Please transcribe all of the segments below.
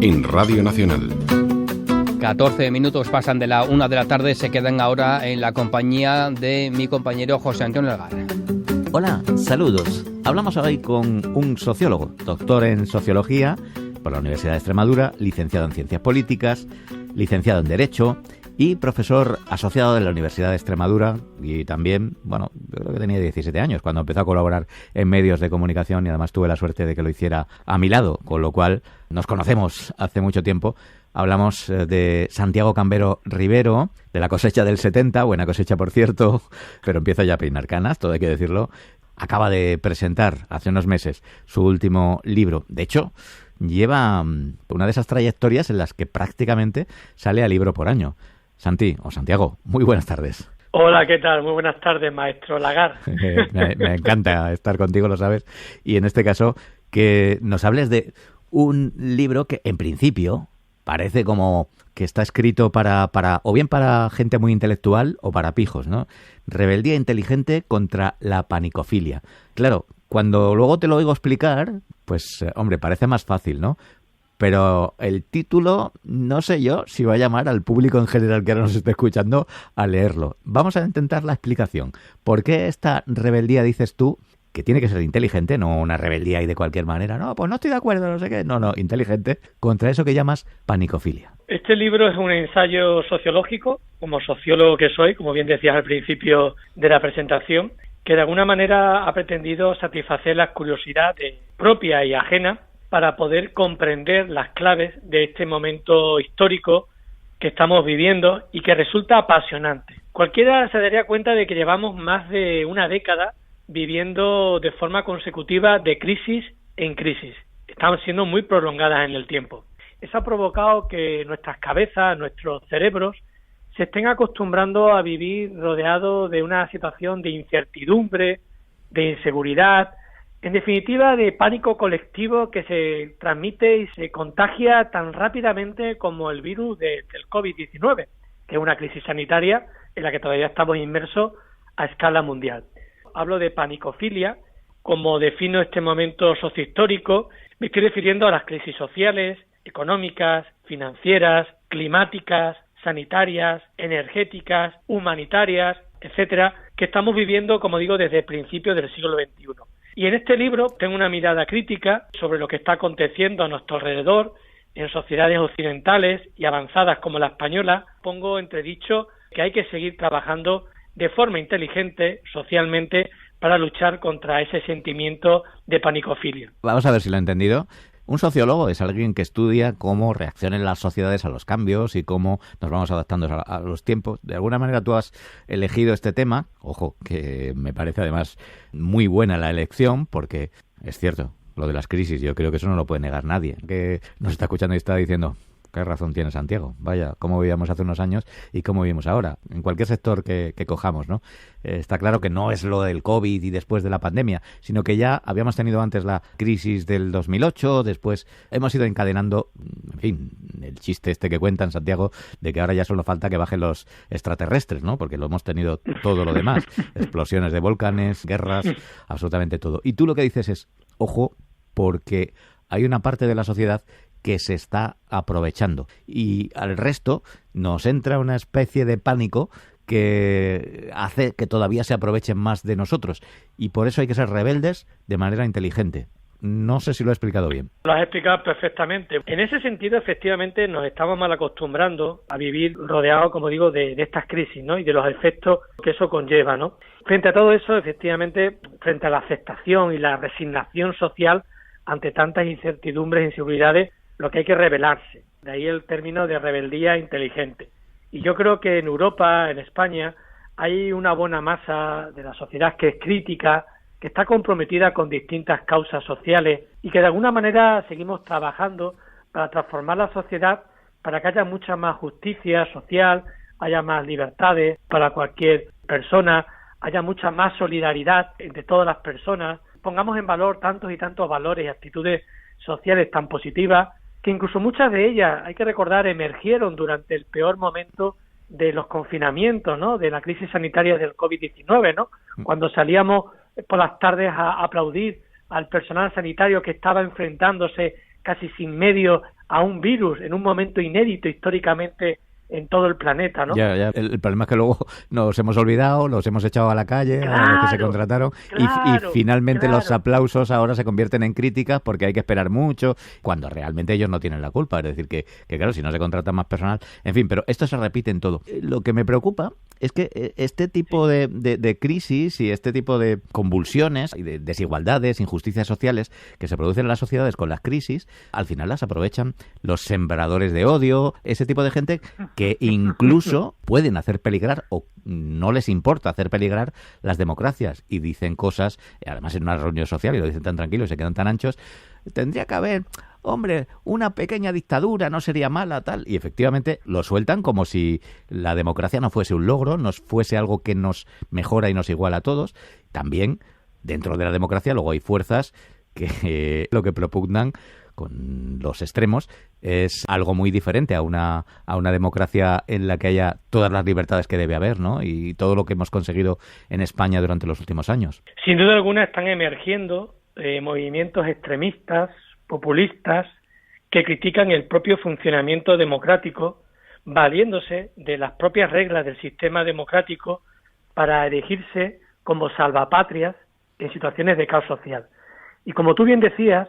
en Radio Nacional. 14 minutos pasan de la 1 de la tarde, se quedan ahora en la compañía de mi compañero José Antonio Lagar. Hola, saludos. Hablamos hoy con un sociólogo, doctor en Sociología por la Universidad de Extremadura, licenciado en Ciencias Políticas, licenciado en Derecho y profesor asociado de la Universidad de Extremadura y también, bueno, yo creo que tenía 17 años cuando empezó a colaborar en medios de comunicación y además tuve la suerte de que lo hiciera a mi lado, con lo cual nos conocemos hace mucho tiempo. Hablamos de Santiago Cambero Rivero, de la cosecha del 70, buena cosecha por cierto, pero empieza ya a peinar canas, todo hay que decirlo. Acaba de presentar hace unos meses su último libro. De hecho, lleva una de esas trayectorias en las que prácticamente sale a libro por año. Santi, o Santiago, muy buenas tardes. Hola, ¿qué tal? Muy buenas tardes, maestro Lagar. Me encanta estar contigo, lo sabes. Y en este caso, que nos hables de un libro que en principio parece como que está escrito para o bien para gente muy intelectual o para pijos, ¿no? Rebeldía inteligente contra la panicofilia. Claro, cuando luego te lo oigo explicar, pues, hombre, parece más fácil, ¿no? Pero el título, no sé yo si va a llamar al público en general que ahora nos esté escuchando a leerlo. Vamos a intentar la explicación. ¿Por qué esta rebeldía, dices tú, que tiene que ser inteligente, no una rebeldía y de cualquier manera? No, pues no estoy de acuerdo, no sé qué. No, inteligente contra eso que llamas panicofilia. Este libro es un ensayo sociológico, como sociólogo que soy, como bien decías al principio de la presentación, que de alguna manera ha pretendido satisfacer la curiosidad propia y ajena para poder comprender las claves de este momento histórico que estamos viviendo y que resulta apasionante. Cualquiera se daría cuenta de que llevamos más de una década viviendo de forma consecutiva de crisis en crisis. Están siendo muy prolongadas en el tiempo. Eso ha provocado que nuestras cabezas, nuestros cerebros, se estén acostumbrando a vivir rodeados de una situación de incertidumbre, de inseguridad, en definitiva de pánico colectivo que se transmite y se contagia tan rápidamente como el virus del COVID-19, que es una crisis sanitaria en la que todavía estamos inmersos a escala mundial. Hablo de panicofilia, como defino este momento sociohistórico, me estoy refiriendo a las crisis sociales, económicas, financieras, climáticas, sanitarias, energéticas, humanitarias, etcétera, que estamos viviendo, como digo, desde principios del siglo XXI. Y en este libro tengo una mirada crítica sobre lo que está aconteciendo a nuestro alrededor en sociedades occidentales y avanzadas como la española. Pongo entredicho que hay que seguir trabajando de forma inteligente, socialmente, para luchar contra ese sentimiento de panicofilia. Vamos a ver si lo he entendido. Un sociólogo es alguien que estudia cómo reaccionan las sociedades a los cambios y cómo nos vamos adaptando a los tiempos. De alguna manera tú has elegido este tema, ojo, que me parece además muy buena la elección, porque es cierto, lo de las crisis, yo creo que eso no lo puede negar nadie. Que nos está escuchando y está diciendo, qué razón tiene Santiago, vaya, cómo vivíamos hace unos años y cómo vivimos ahora, en cualquier sector que cojamos, ¿no? Está claro que no es lo del COVID y después de la pandemia, sino que ya habíamos tenido antes la crisis del 2008, después hemos ido encadenando, en fin, el chiste este que cuentan, Santiago, de que ahora ya solo falta que bajen los extraterrestres, ¿no? Porque lo hemos tenido todo lo demás, explosiones de volcanes, guerras, absolutamente todo. Y tú lo que dices es, ojo, porque hay una parte de la sociedad que se está aprovechando y al resto nos entra una especie de pánico que hace que todavía se aprovechen más de nosotros y por eso hay que ser rebeldes de manera inteligente. No sé si lo he explicado bien. Lo has explicado perfectamente. En ese sentido, efectivamente, nos estamos mal acostumbrando a vivir rodeados, como digo, de estas crisis, ¿no? Y de los efectos que eso conlleva, ¿no? Frente a todo eso, efectivamente, frente a la aceptación y la resignación social ante tantas incertidumbres e inseguridades, lo que hay que rebelarse. De ahí el término de rebeldía inteligente. Y yo creo que en Europa, en España, hay una buena masa de la sociedad que es crítica, que está comprometida con distintas causas sociales y que de alguna manera seguimos trabajando para transformar la sociedad para que haya mucha más justicia social, haya más libertades para cualquier persona, haya mucha más solidaridad entre todas las personas, pongamos en valor tantos y tantos valores y actitudes sociales tan positivas que incluso muchas de ellas, hay que recordar, emergieron durante el peor momento de los confinamientos, ¿no? De la crisis sanitaria del COVID-19, ¿no? Cuando salíamos por las tardes a aplaudir al personal sanitario que estaba enfrentándose casi sin medios a un virus en un momento inédito históricamente en todo el planeta, ¿no? Ya. El problema es que luego nos hemos olvidado, los hemos echado a la calle, a los que se contrataron, y finalmente los aplausos ahora se convierten en críticas porque hay que esperar mucho, cuando realmente ellos no tienen la culpa. Es decir, que claro, si no se contrata más personal, en fin, pero esto se repite en todo. Lo que me preocupa es que este tipo de crisis y este tipo de convulsiones y de desigualdades, injusticias sociales que se producen en las sociedades con las crisis, al final las aprovechan los sembradores de odio, ese tipo de gente que incluso pueden hacer peligrar o no les importa hacer peligrar las democracias y dicen cosas, además en una reunión social y lo dicen tan tranquilos y se quedan tan anchos, tendría que haber, hombre, una pequeña dictadura, no sería mala, tal, y efectivamente lo sueltan como si la democracia no fuese un logro, no fuese algo que nos mejora y nos iguala a todos. También dentro de la democracia luego hay fuerzas que lo que propugnan con los extremos es algo muy diferente a una democracia en la que haya todas las libertades que debe haber, ¿no? Y todo lo que hemos conseguido en España durante los últimos años. Sin duda alguna están emergiendo movimientos extremistas, populistas, que critican el propio funcionamiento democrático, valiéndose de las propias reglas del sistema democrático para erigirse como salvapatrias en situaciones de caos social. Y como tú bien decías,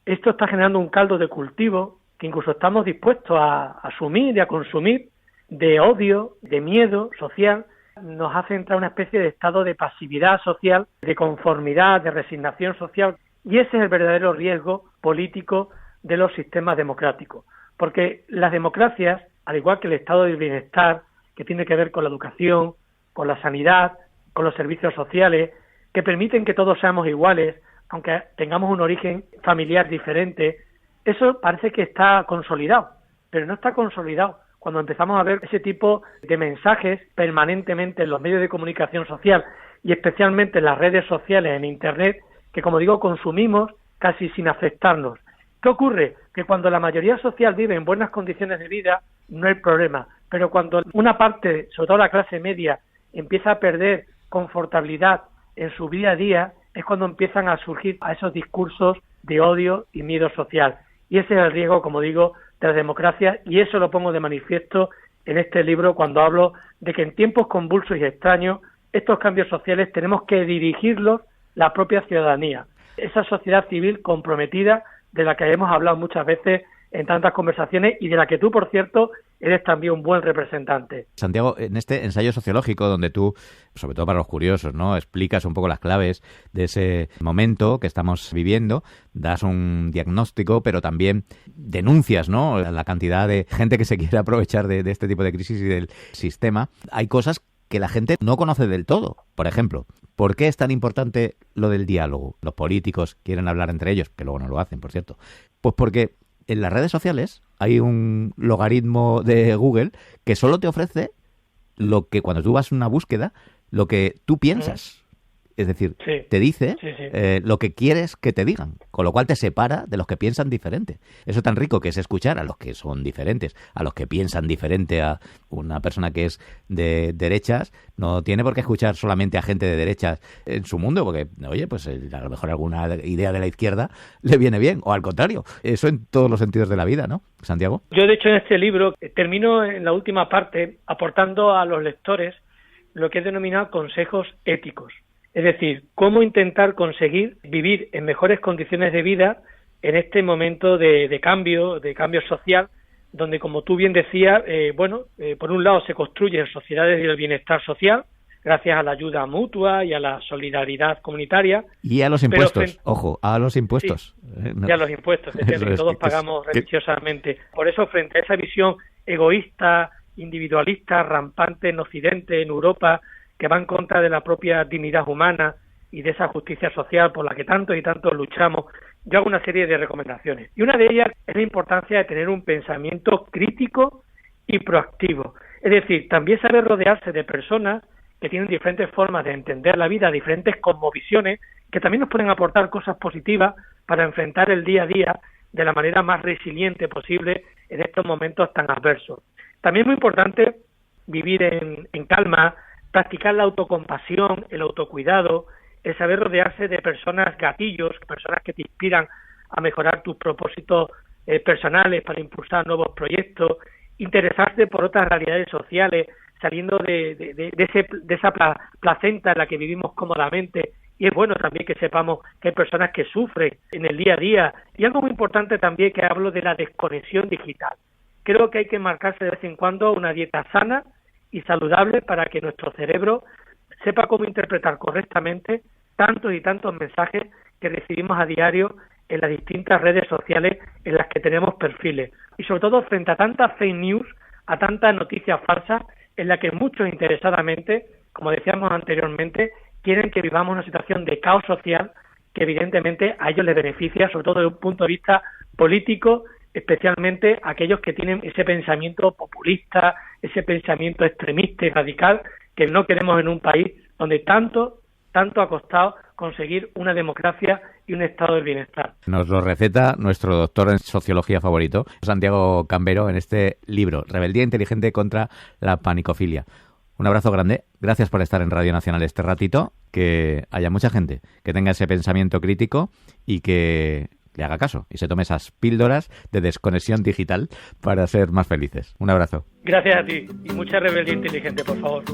esto está generando un caldo de cultivo que incluso estamos dispuestos a asumir y a consumir de odio, de miedo social. Nos hace entrar en una especie de estado de pasividad social, de conformidad, de resignación social. Y ese es el verdadero riesgo político de los sistemas democráticos. Porque las democracias, al igual que el estado del bienestar, que tiene que ver con la educación, con la sanidad, con los servicios sociales, que permiten que todos seamos iguales, aunque tengamos un origen familiar diferente, eso parece que está consolidado, pero no está consolidado cuando empezamos a ver ese tipo de mensajes permanentemente en los medios de comunicación social y especialmente en las redes sociales, en Internet, que como digo, consumimos casi sin afectarnos. ¿Qué ocurre? Que cuando la mayoría social vive en buenas condiciones de vida, no hay problema, pero cuando una parte, sobre todo la clase media, empieza a perder confortabilidad en su día a día, es cuando empiezan a surgir a esos discursos de odio y miedo social. Y ese es el riesgo, como digo, de la democracia, y eso lo pongo de manifiesto en este libro cuando hablo de que en tiempos convulsos y extraños, estos cambios sociales tenemos que dirigirlos la propia ciudadanía, esa sociedad civil comprometida de la que hemos hablado muchas veces en tantas conversaciones y de la que tú, por cierto, eres también un buen representante. Santiago, en este ensayo sociológico donde tú, sobre todo para los curiosos, ¿no?, explicas un poco las claves de ese momento que estamos viviendo, das un diagnóstico, pero también denuncias, ¿no?, la cantidad de gente que se quiere aprovechar de este tipo de crisis y del sistema. Hay cosas que la gente no conoce del todo. Por ejemplo, ¿por qué es tan importante lo del diálogo? Los políticos quieren hablar entre ellos, que luego no lo hacen, por cierto. Pues porque en las redes sociales hay un logaritmo de Google que solo te ofrece lo que, cuando tú vas a una búsqueda, lo que tú piensas. Es decir, te dice lo que quieres que te digan, con lo cual te separa de los que piensan diferente. Eso tan rico que es escuchar a los que son diferentes, a los que piensan diferente. A una persona que es de derechas no tiene por qué escuchar solamente a gente de derechas en su mundo, porque, oye, pues a lo mejor alguna idea de la izquierda le viene bien, o al contrario. Eso en todos los sentidos de la vida, ¿no, Santiago? Yo, de hecho, en este libro termino en la última parte aportando a los lectores lo que he denominado consejos éticos. Es decir, cómo intentar conseguir vivir en mejores condiciones de vida en este momento de cambio social, donde, como tú bien decías, por un lado se construyen sociedades del bienestar social, gracias a la ayuda mutua y a la solidaridad comunitaria. Y a los impuestos, ojo, a los impuestos. Sí, y a los impuestos, que todos pagamos religiosamente. Por eso, frente a esa visión egoísta, individualista, rampante en Occidente, en Europa, que va en contra de la propia dignidad humana y de esa justicia social por la que tantos y tantos luchamos, yo hago una serie de recomendaciones. Y una de ellas es la importancia de tener un pensamiento crítico y proactivo. Es decir, también saber rodearse de personas que tienen diferentes formas de entender la vida, diferentes cosmovisiones, que también nos pueden aportar cosas positivas para enfrentar el día a día de la manera más resiliente posible en estos momentos tan adversos. También es muy importante vivir en calma, practicar la autocompasión, el autocuidado, el saber rodearse de personas gatillos, personas que te inspiran a mejorar tus propósitos personales para impulsar nuevos proyectos, interesarse por otras realidades sociales, saliendo de esa placenta en la que vivimos cómodamente. Y es bueno también que sepamos que hay personas que sufren en el día a día. Y algo muy importante también, que hablo de la desconexión digital. Creo que hay que marcarse de vez en cuando una dieta sana y saludable para que nuestro cerebro sepa cómo interpretar correctamente tantos y tantos mensajes que recibimos a diario en las distintas redes sociales en las que tenemos perfiles. Y sobre todo frente a tantas fake news, a tantas noticias falsas, en las que muchos interesadamente, como decíamos anteriormente, quieren que vivamos una situación de caos social que evidentemente a ellos les beneficia, sobre todo desde un punto de vista político, especialmente aquellos que tienen ese pensamiento populista, ese pensamiento extremista y radical que no queremos en un país donde tanto ha costado conseguir una democracia y un estado del bienestar. Nos lo receta nuestro doctor en sociología favorito, Santiago Cambero, en este libro, Rebeldía inteligente contra la panicofilia. Un abrazo grande, gracias por estar en Radio Nacional este ratito, que haya mucha gente que tenga ese pensamiento crítico y que le haga caso y se tome esas píldoras de desconexión digital para ser más felices. Un abrazo. Gracias a ti y mucha rebeldía inteligente, por favor.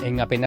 En apenas